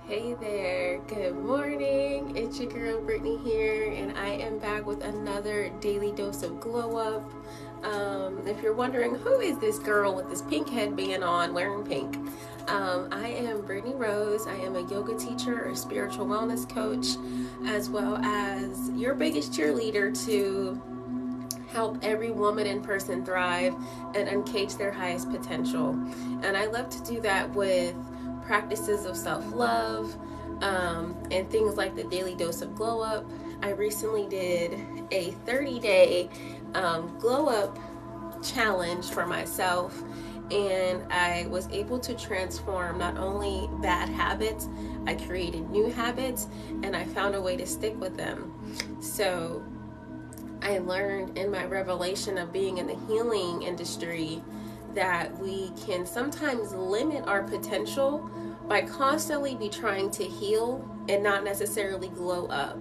Hey there, good morning. It's your girl Brittany here, and I am back with another daily dose of glow up. If you're wondering who is this girl with this pink headband on wearing pink, I am Brittany Rose. I am a yoga teacher, a spiritual wellness coach, as well as your biggest cheerleader to help every woman and person thrive and uncage their highest potential. And I love to do that with practices of self-love and things like the daily dose of glow up. I recently did a 30-day glow up challenge for myself, and I was able to transform not only bad habits, I created new habits, and I found a way to stick with them. So I learned in my revelation of being in the healing industry that we can sometimes limit our potential by constantly be trying to heal and not necessarily glow up.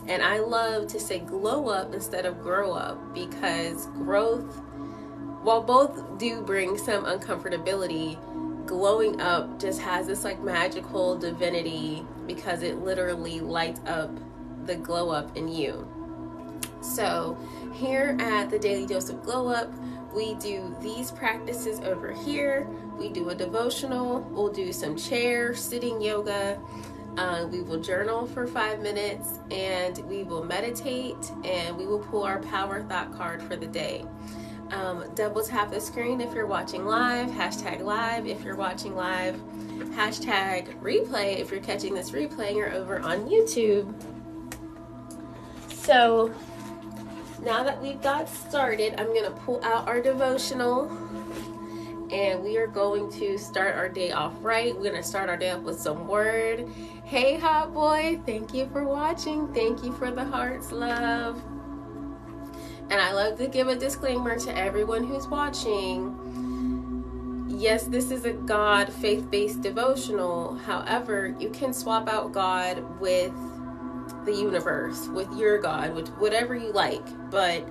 And I love to say glow up instead of grow up, because growth, while both do bring some uncomfortability, glowing up just has this like magical divinity because it literally lights up the glow up in you. So here at the Daily Dose of Glow Up, we do these practices over here. We do a devotional, we'll do some chair, sitting yoga, we will journal for 5 minutes, and we will meditate, and we will pull our power thought card for the day. Double tap the screen if you're watching live, hashtag live if you're watching live, hashtag replay if you're catching this replay and you're over on YouTube. So now that we've got started, I'm going to pull out our devotional, and we are going to start our day off right. We're going to start our day off with some word. Hey, hot boy, thank you for watching. Thank you for the hearts, love. And I love to give a disclaimer to everyone who's watching. Yes, this is a God faith-based devotional. However, you can swap out God with the universe, with your God, with whatever you like. But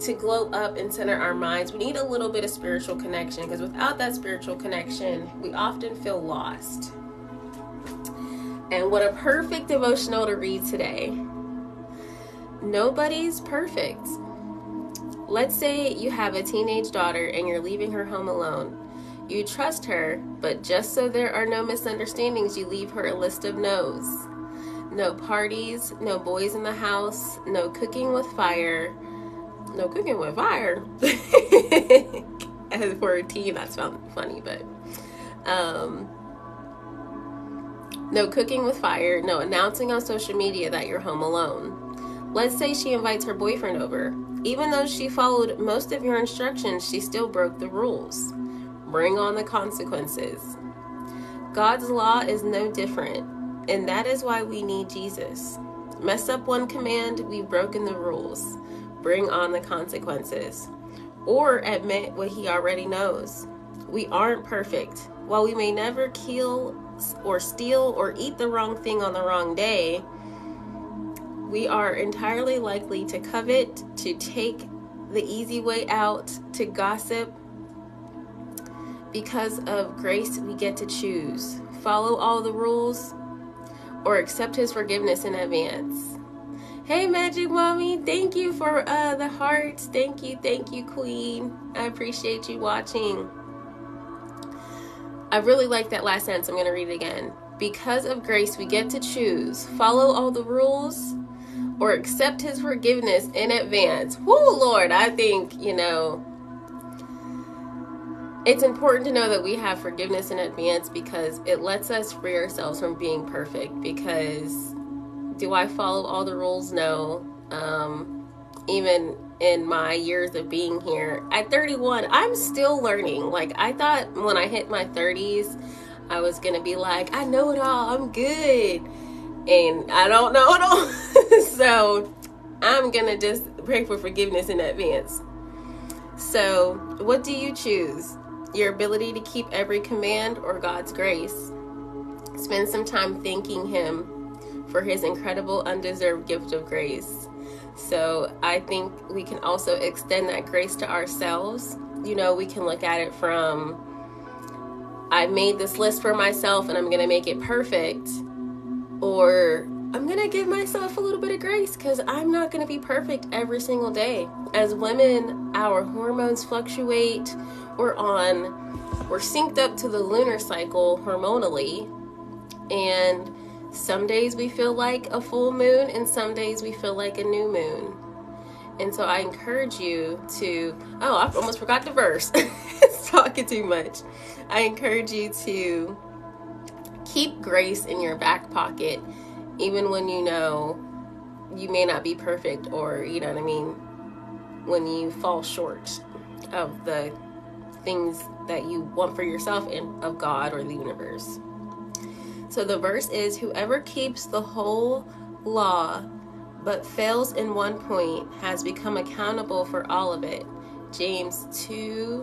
to glow up and center our minds, we need a little bit of spiritual connection, because without that spiritual connection, we often feel lost. And what a perfect devotional to read today. Nobody's perfect. Let's say you have a teenage daughter and you're leaving her home alone. You trust her, but just so there are no misunderstandings, you leave her a list of no's. No parties, no boys in the house, no cooking with fire. No cooking with fire. As for a teen, that's funny, but no cooking with fire, no announcing on social media that you're home alone. Let's say she invites her boyfriend over. Even though she followed most of your instructions, she still broke the rules. Bring on the consequences. God's law is no different. And that is why we need Jesus. Mess up one command, we've broken the rules. Bring on the consequences. Or admit what he already knows. We aren't perfect. While we may never kill or steal or eat the wrong thing on the wrong day, we are entirely likely to covet, to take the easy way out, to gossip. Because of grace, we get to choose. Follow all the rules, or accept his forgiveness in advance. Hey, Magic Mommy, thank you for the hearts. Thank you, Queen. I appreciate you watching. I really like that last sentence. I'm going to read it again. Because of grace, we get to choose. Follow all the rules, or accept his forgiveness in advance. Whoo, Lord, I think, it's important to know that we have forgiveness in advance, because it lets us free ourselves from being perfect. Because do I follow all the rules? No. Even in my years of being here, at 31, I'm still learning. Like, I thought when I hit my 30s, I was going to be like, I know it all, I'm good. And I don't know it all. So I'm going to just pray for forgiveness in advance. So what do you choose? Your ability to keep every command, or God's grace? Spend some time thanking him for his incredible undeserved gift of grace. So I think we can also extend that grace to ourselves. We can look at it from, I made this list for myself and I'm going to make it perfect, or I'm going to give myself a little bit of grace because I'm not going to be perfect every single day. As women, our hormones fluctuate. We're synced up to the lunar cycle hormonally, and some days we feel like a full moon and some days we feel like a new moon. And so I encourage you to, I almost forgot the verse. It's talking too much. I encourage you to keep grace in your back pocket, even when you know you may not be perfect, or, you know what I mean, when you fall short of the things that you want for yourself and of God or the universe. So the verse is, whoever keeps the whole law but fails in one point has become accountable for all of it. James 2:10.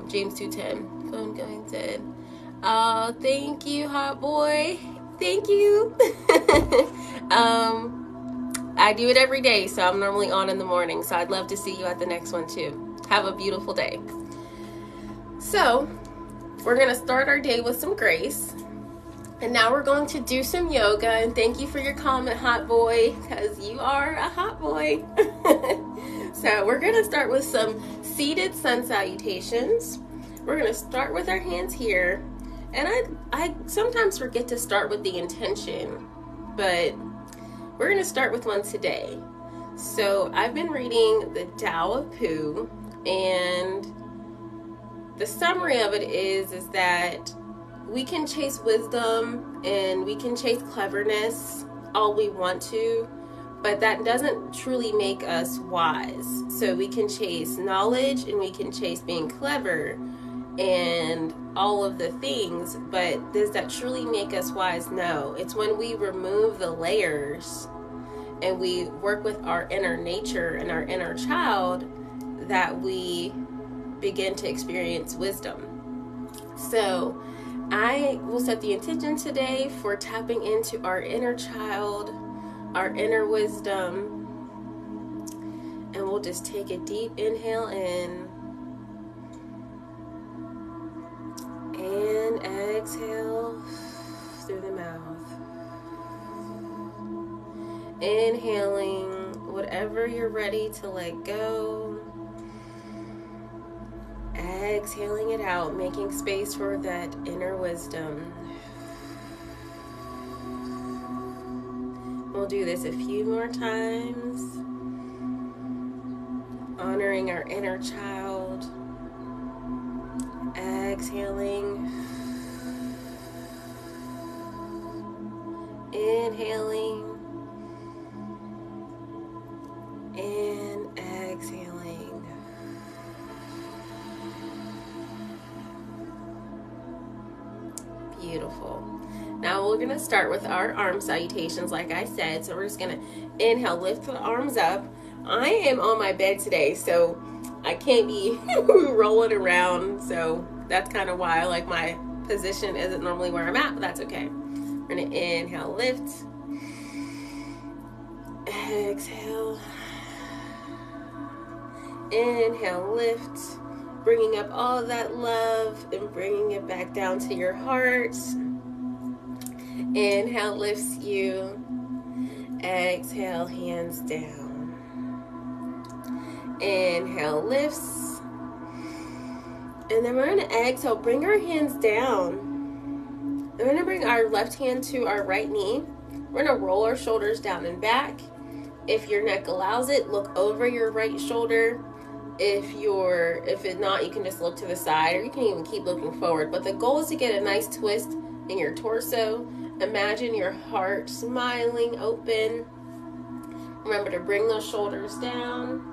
James 2:10. Phone going dead. Oh, thank you, hot boy. Thank you. I do it every day, so I'm normally on in the morning. So I'd love to see you at the next one too. Have a beautiful day. So we're gonna start our day with some grace. And now we're going to do some yoga, and thank you for your comment, hot boy, because you are a hot boy. So we're going to start with some seated sun salutations. We're going to start with our hands here. And I sometimes forget to start with the intention, but we're going to start with one today. So I've been reading the Tao of Pooh, and the summary of it is that we can chase wisdom and we can chase cleverness all we want to, but that doesn't truly make us wise. So we can chase knowledge and we can chase being clever and all of the things, but does that truly make us wise? No. It's when we remove the layers and we work with our inner nature and our inner child that we begin to experience wisdom. So I will set the intention today for tapping into our inner child, our inner wisdom, and we'll just take a deep inhale in and exhale through the mouth. Inhaling whatever you're ready to let go. Exhaling it out, making space for that inner wisdom. We'll do this a few more times, honoring our inner child. Exhaling, inhaling, and exhaling. Beautiful. Now we're going to start with our arm salutations, like I said. So we're just going to inhale, lift the arms up. I am on my bed today, so I can't be rolling around. So that's kind of why, like, my position isn't normally where I'm at, but that's okay. We're going to inhale, lift. Exhale. Inhale, lift. Bringing up all of that love and bringing it back down to your heart. Inhale lifts you. Exhale, hands down. Inhale lifts. And then we're going to exhale, bring our hands down. We're going to bring our left hand to our right knee. We're going to roll our shoulders down and back. If your neck allows it, look over your right shoulder. If it not, you can just look to the side, or you can even keep looking forward. But the goal is to get a nice twist in your torso. Imagine your heart smiling open. Remember to bring those shoulders down.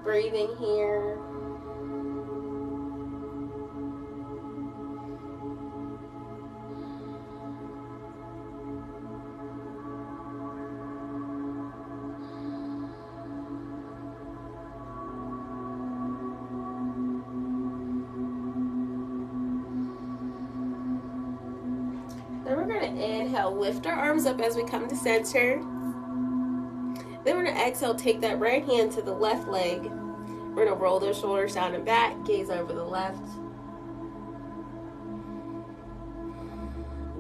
Breathing here. Then we're going to inhale, lift our arms up as we come to center. Then we're going to exhale, take that right hand to the left leg, We're gonna roll those shoulders down and back, gaze over the left.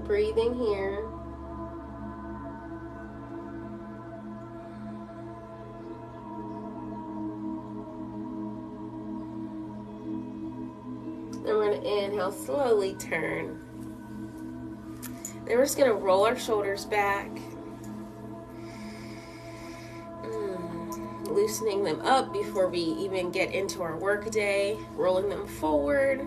Breathing here. Then we're going to inhale, slowly turn. Then we're just going to roll our shoulders back. Loosening them up before we even get into our work day. Rolling them forward.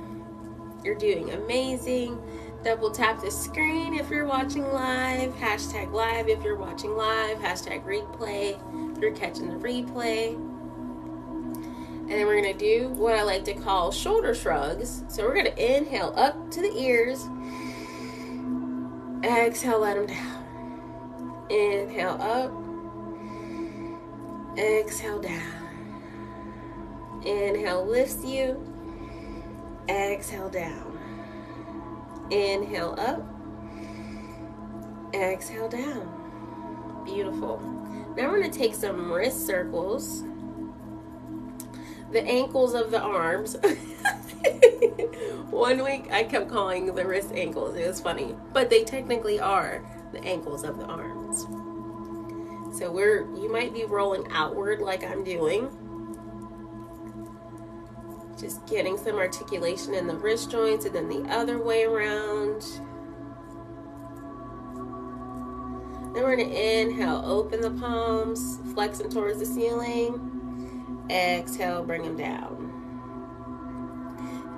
You're doing amazing. Double tap the screen if you're watching live. Hashtag live if you're watching live. Hashtag replay if you're catching the replay. And then we're going to do what I like to call shoulder shrugs. So we're going to inhale up to the ears. Exhale, let them down. Inhale up. Exhale down. Inhale lifts you. Exhale down. Inhale up. Exhale down. Beautiful. Now we're going to take some wrist circles. The ankles of the arms. 1 week I kept calling the wrist ankles. It was funny. But they technically are the ankles of the arms. So you might be rolling outward like I'm doing. Just getting some articulation in the wrist joints and then the other way around. Then we're going to inhale, open the palms, flexing towards the ceiling. Exhale, bring them down.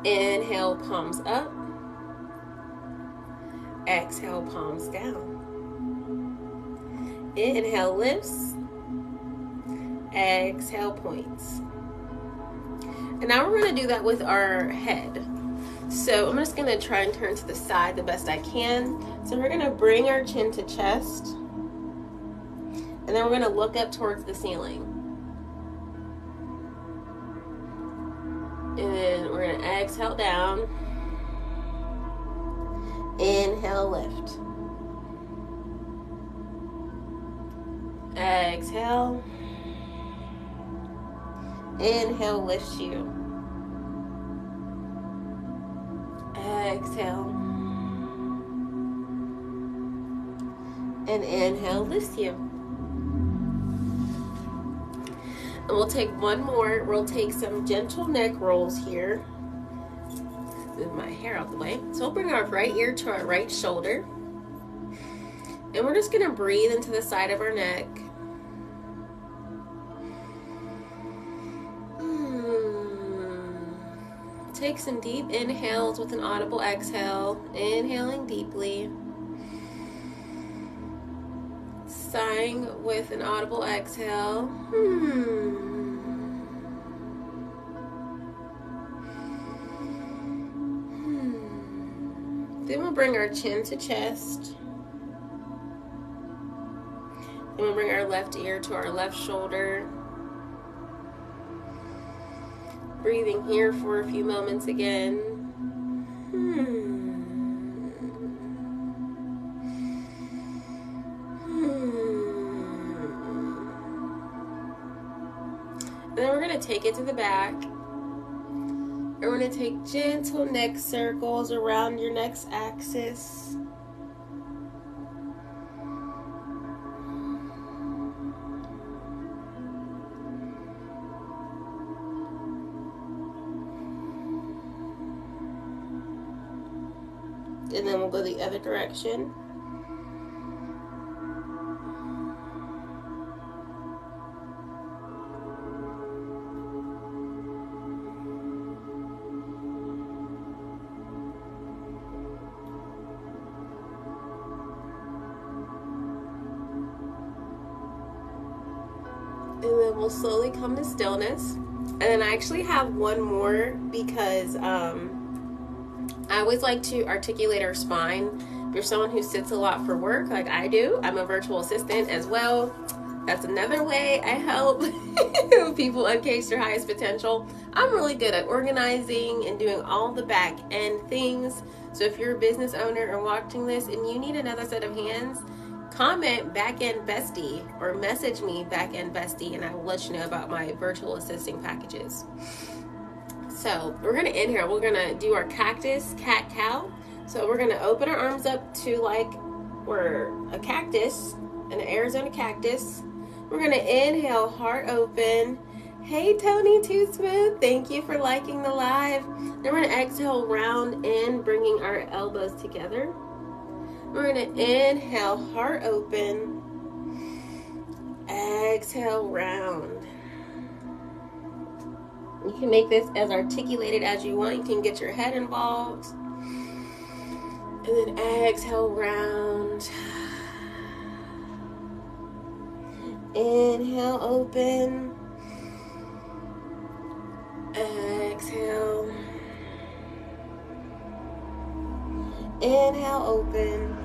Inhale, palms up. Exhale, palms down. Inhale, lifts. Exhale, points. And now we're going to do that with our head. So I'm just going to try and turn to the side the best I can. So we're going to bring our chin to chest. And then we're going to look up towards the ceiling. And then we're going to exhale down. Inhale, lift. Exhale. Inhale, lift you. Exhale. And inhale, lift you. And we'll take one more. We'll take some gentle neck rolls here. Move my hair out the way. So we'll bring our right ear to our right shoulder. And we're just going to breathe into the side of our neck. Take some deep inhales with an audible exhale. Inhaling deeply. Sighing with an audible exhale. Then we'll bring our chin to chest. Then we'll bring our left ear to our left shoulder. Breathing here for a few moments again. And then we're going to take it to the back. And we're going to take gentle neck circles around your neck's axis. And then we'll go the other direction. And then we'll slowly come to stillness. And then I actually have one more because I always like to articulate our spine. If you're someone who sits a lot for work like I do, I'm a virtual assistant as well. That's another way I help people uncase their highest potential. I'm really good at organizing and doing all the back end things. So if you're a business owner and watching this and you need another set of hands, comment back end bestie or message me back end bestie, and I will let you know about my virtual assisting packages. So we're going to inhale. We're going to do our cactus, cat, cow. So we're going to open our arms up to like we're a cactus, an Arizona cactus. We're going to inhale, heart open. Hey, Tony Too Smooth. Thank you for liking the live. Then we're going to exhale, round in, bringing our elbows together. We're going to inhale, heart open. Exhale, round. You can make this as articulated as you want. You can get your head involved. And then exhale, round. Inhale, open. Exhale. Inhale, open.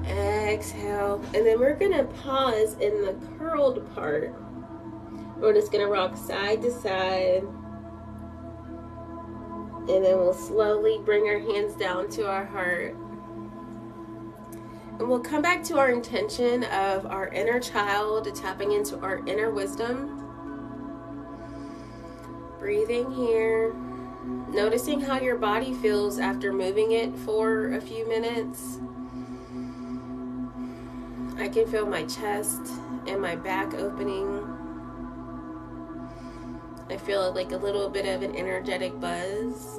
Exhale. And then we're going to pause in the curled part. We're just going to rock side to side. And then we'll slowly bring our hands down to our heart. And we'll come back to our intention of our inner child, tapping into our inner wisdom. Breathing here. Noticing how your body feels after moving it for a few minutes. I can feel my chest and my back opening. I feel like a little bit of an energetic buzz.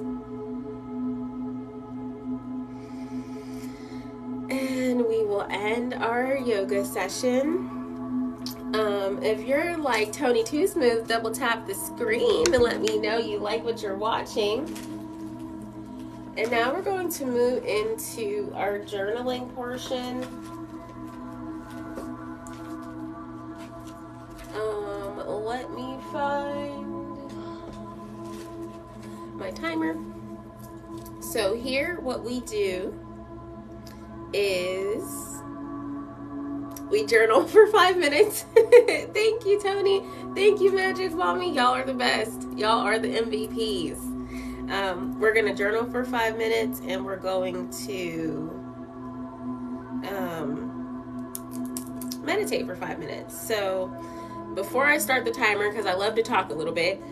And we will end our yoga session. If you're like Tony Too Smooth, double tap the screen and let me know you like what you're watching. And now we're going to move into our journaling portion. Let me find my timer. So here what we do is we journal for 5 minutes. Thank you, Tony. Thank you, Magic Mommy. Y'all are the best. Y'all are the MVPs. We're going to journal for 5 minutes, and we're going to meditate for 5 minutes. So before I start the timer, because I love to talk a little bit,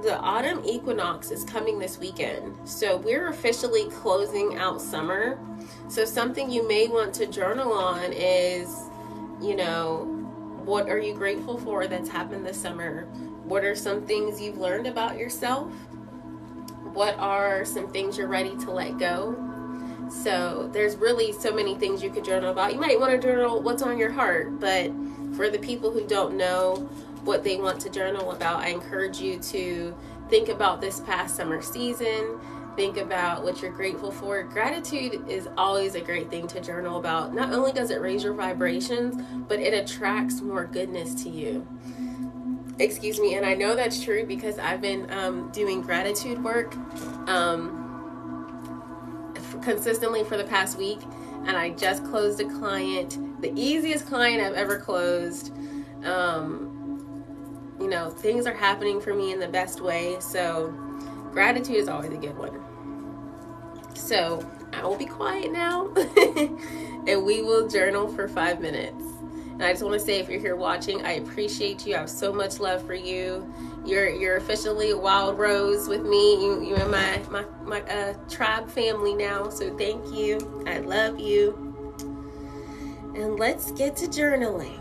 the autumn equinox is coming this weekend. So we're officially closing out summer. So something you may want to journal on is, you know, what are you grateful for that's happened this summer? What are some things you've learned about yourself? What are some things you're ready to let go? So there's really so many things you could journal about. You might want to journal what's on your heart, but for the people who don't know what they want to journal about, I encourage you to think about this past summer season. Think about what you're grateful for. Gratitude is always a great thing to journal about. Not only does it raise your vibrations, but it attracts more goodness to you. Excuse me, and I know that's true because I've been doing gratitude work consistently for the past week, and I just closed a client, the easiest client I've ever closed. You know, things are happening for me in the best way, so gratitude is always a good one. So I will be quiet now and we will journal for 5 minutes. And I just want to say, if you're here watching, I appreciate you. I have so much love for you. You're officially a wild rose with me. You're in my tribe family now. So thank you. I love you. And let's get to journaling.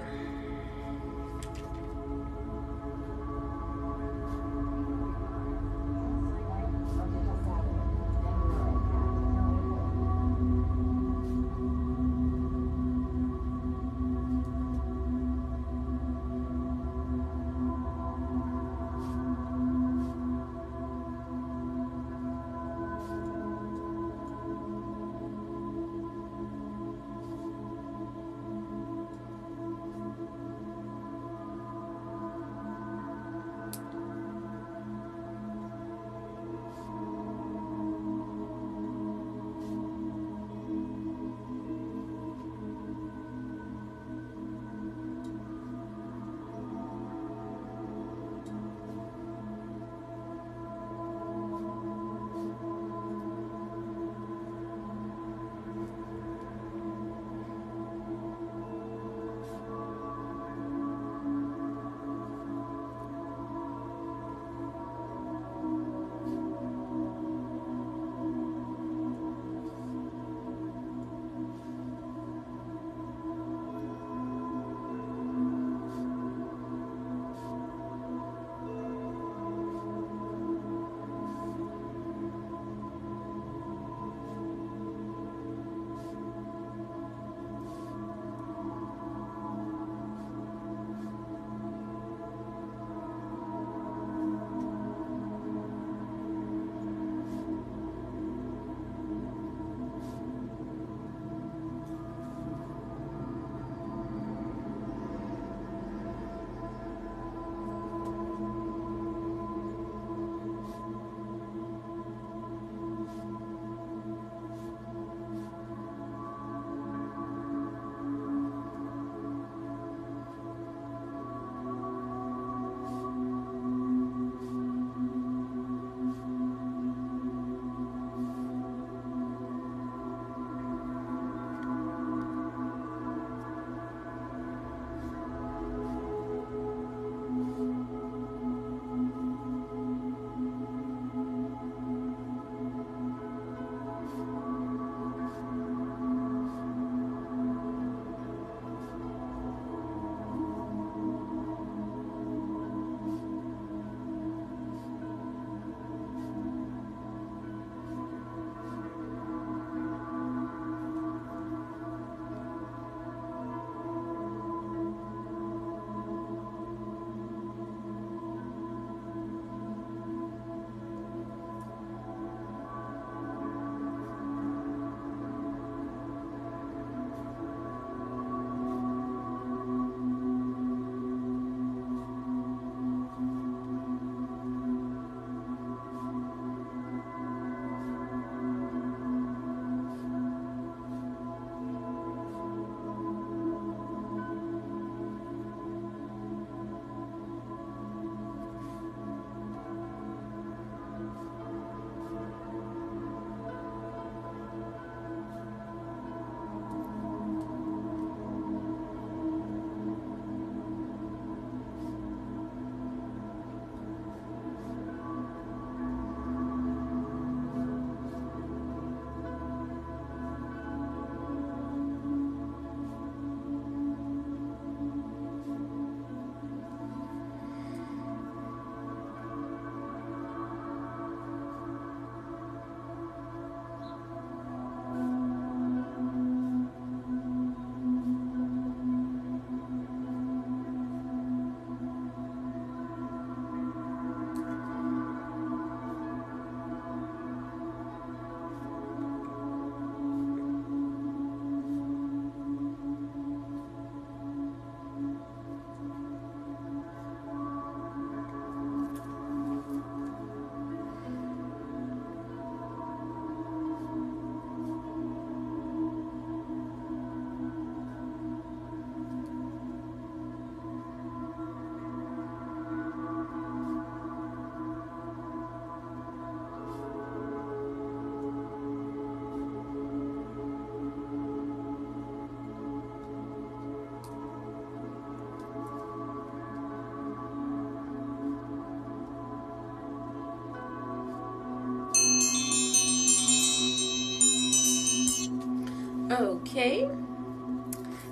Okay,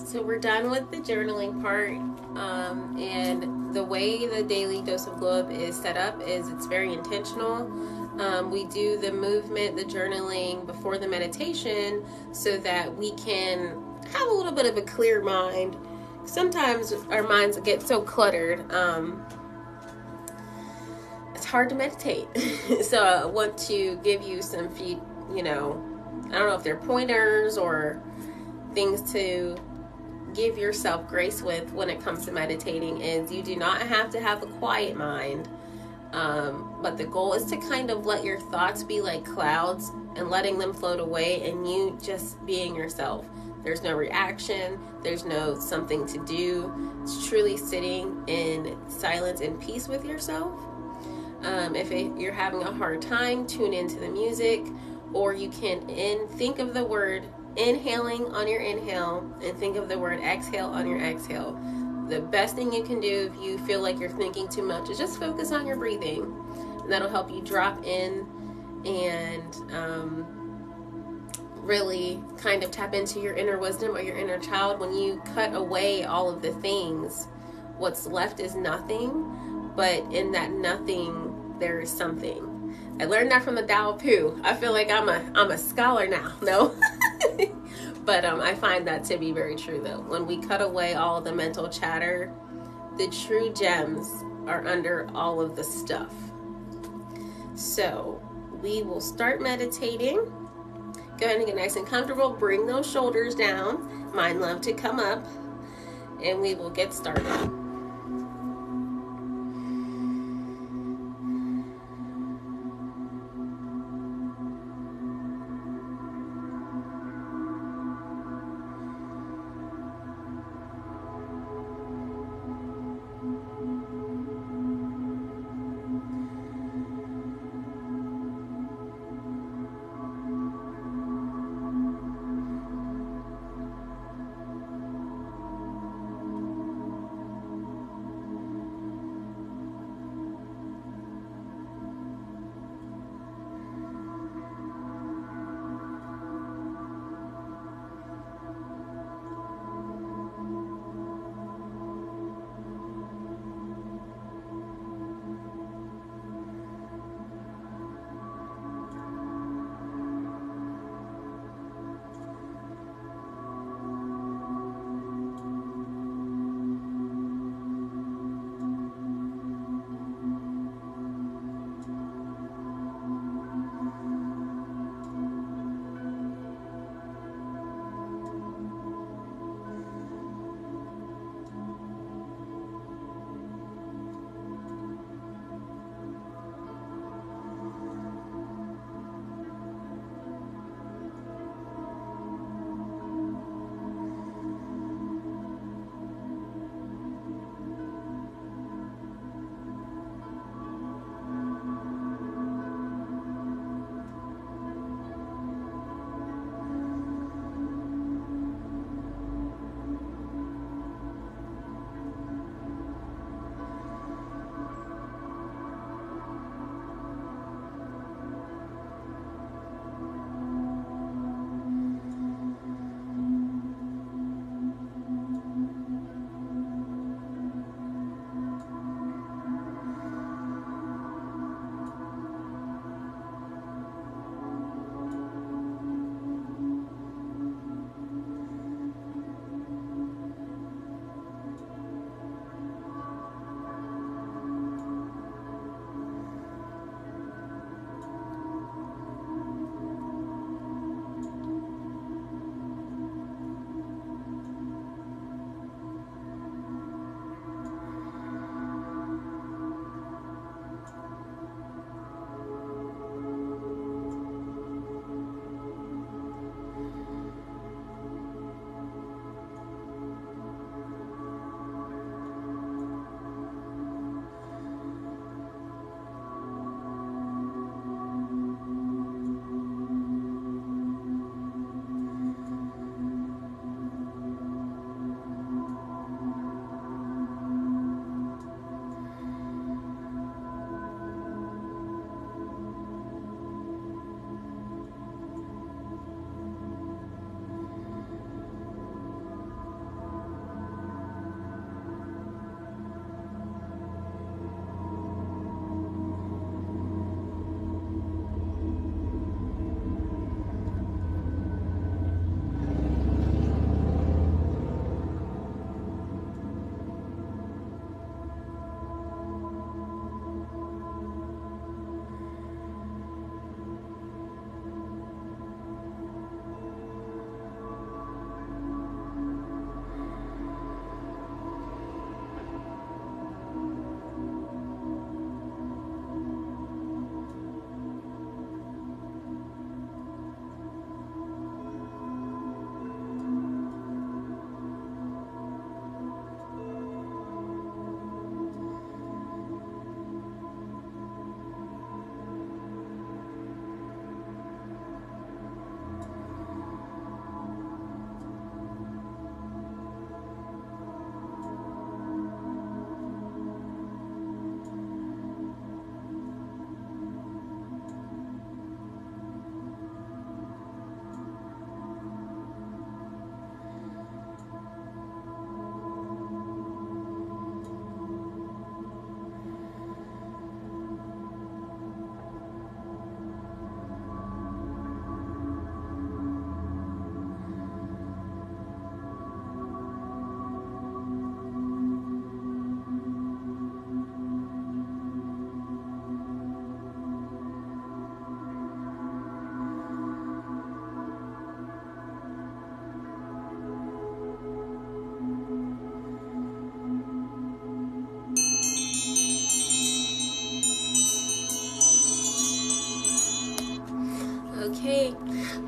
so we're done with the journaling part, and the way the Daily Dose of Glow Up is set up is it's very intentional. We do the movement, the journaling before the meditation so that we can have a little bit of a clear mind. Sometimes our minds get so cluttered, it's hard to meditate. So I want to give you some I don't know if they're pointers or things to give yourself grace with when it comes to meditating. Is you do not have to have a quiet mind, but the goal is to kind of let your thoughts be like clouds and letting them float away and you just being yourself. There's no reaction, there's no something to do. It's truly sitting in silence and peace with yourself. If you're having a hard time, tune into the music, or you can think of the word inhaling on your inhale and think of the word exhale on your exhale. The best thing you can do if you feel like you're thinking too much is just focus on your breathing, and that'll help you drop in and really kind of tap into your inner wisdom or your inner child. When you cut away all of the things, what's left is nothing, but in that nothing there is something. I learned that from the Tao of Pooh. I feel like I'm a scholar now. No. But I find that to be very true, though. When we cut away all of the mental chatter, the true gems are under all of the stuff. So we will start meditating. Go ahead and get nice and comfortable. Bring those shoulders down. Mine love to come up. And we will get started.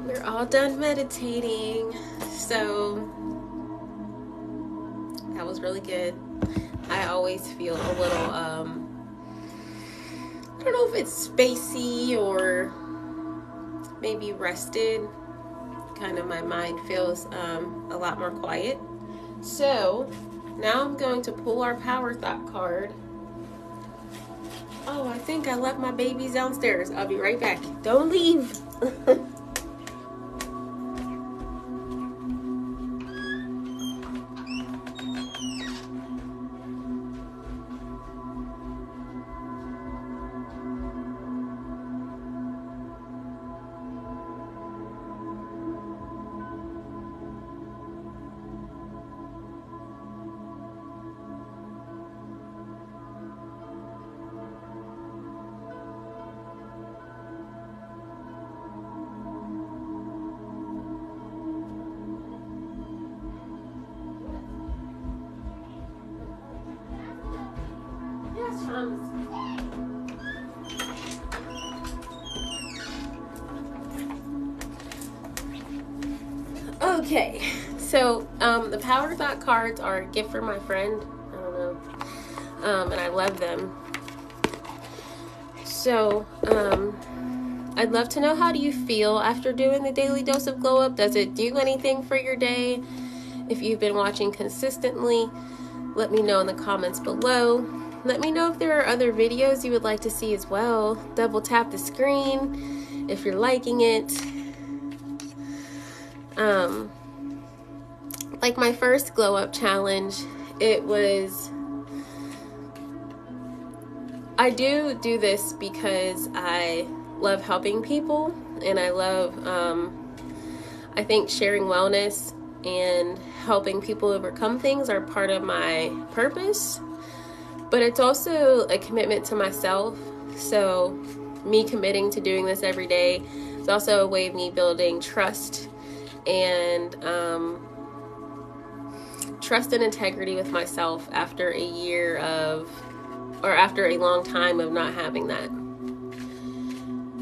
We're all done meditating, so that was really good. I always feel a little, I don't know if it's spacey or maybe rested. Kind of my mind feels a lot more quiet. So now I'm going to pull our Power Thought card. Oh, I think I left my babies downstairs. I'll be right back. Don't leave. Okay, so the Power Thought cards are a gift from my friend. I don't know, and I love them. So I'd love to know, how do you feel after doing the Daily Dose of Glow Up? Does it do anything for your day? If you've been watching consistently, let me know in the comments below. Let me know if there are other videos you would like to see as well. Double tap the screen if you're liking it. Like my first Glow Up challenge, I do this because I love helping people, and I love, I think sharing wellness and helping people overcome things are part of my purpose, but it's also a commitment to myself. So me committing to doing this every day is also a way of me building trust and trust and integrity with myself after a year of, or after a long time of not having that.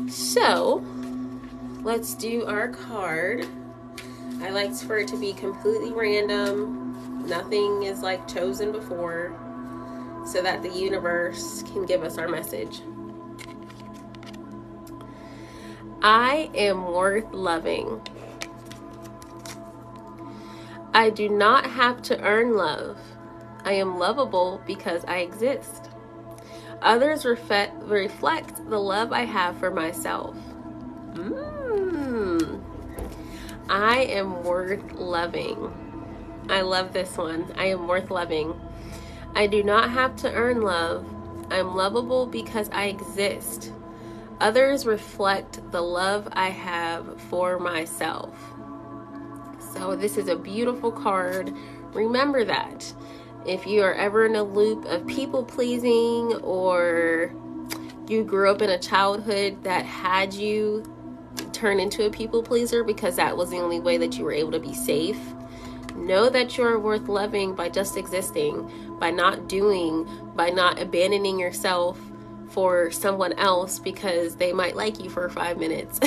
So let's do our card. I like for it to be completely random. Nothing is like chosen before, so that the universe can give us our message. I am worth loving. I do not have to earn love. I am lovable because I exist. Others reflect the love I have for myself. I am worth loving. I love this one. I am worth loving. I do not have to earn love. I'm lovable because I exist. Others reflect the love I have for myself. So this is a beautiful card. Remember that. If you are ever in a loop of people pleasing, or you grew up in a childhood that had you turn into a people pleaser because that was the only way that you were able to be safe, know that you are worth loving by just existing, by not doing, by not abandoning yourself for someone else because they might like you for 5 minutes.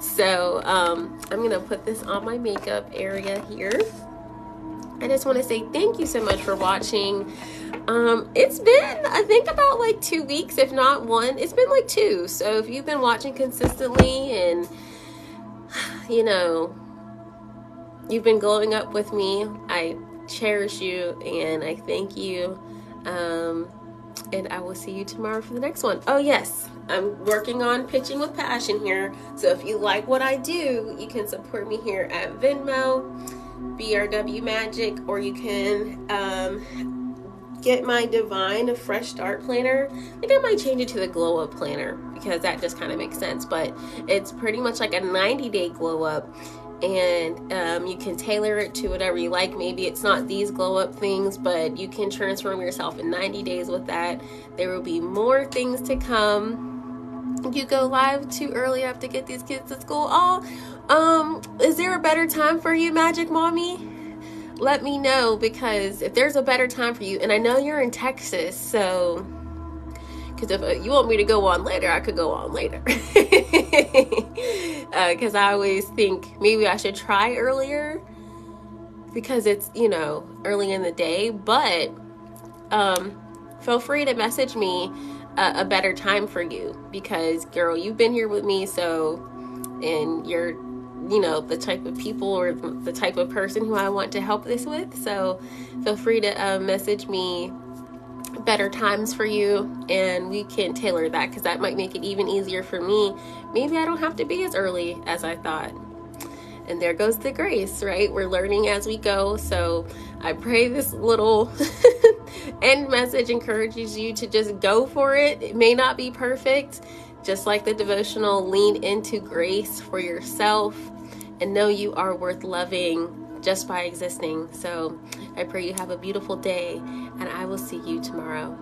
So I'm gonna put this on my makeup area here. I just want to say thank you so much for watching. It's been, I think, about like 2 weeks, if not one. It's been like 2. So if you've been watching consistently and, you know, you've been glowing up with me, I cherish you and I thank you. And I will see you tomorrow for the next one. Oh yes, I'm working on Pitching with Passion here. So if you like what I do, you can support me here at Venmo, BRW Magic, or you can get my Divine A Fresh Start planner. I think I might change it to the Glow Up planner because that just kind of makes sense. But it's pretty much like a 90-day glow up. And you can tailor it to whatever you like. Maybe it's not these glow up things, but you can transform yourself in 90 days with that. There will be more things to come. You go live too early, I have to get these kids to school. Oh, is there a better time for you, Magic Mommy? Let me know, because if there's a better time for you, and I know you're in Texas, so Because if you want me to go on later, I could go on later. Because I always think maybe I should try earlier because it's, early in the day. But feel free to message me a better time for you, because girl, you've been here with me, and you're the type of people or the type of person who I want to help this with. So feel free to message me better times for you, and we can tailor that, because that might make it even easier for me. Maybe I don't have to be as early as I thought. And there goes the grace, right? We're learning as we go. So I pray this little end message encourages you to just go for it. It may not be perfect. Just like the devotional, lean into grace for yourself and know you are worth loving just by existing. So I pray you have a beautiful day, and I will see you tomorrow.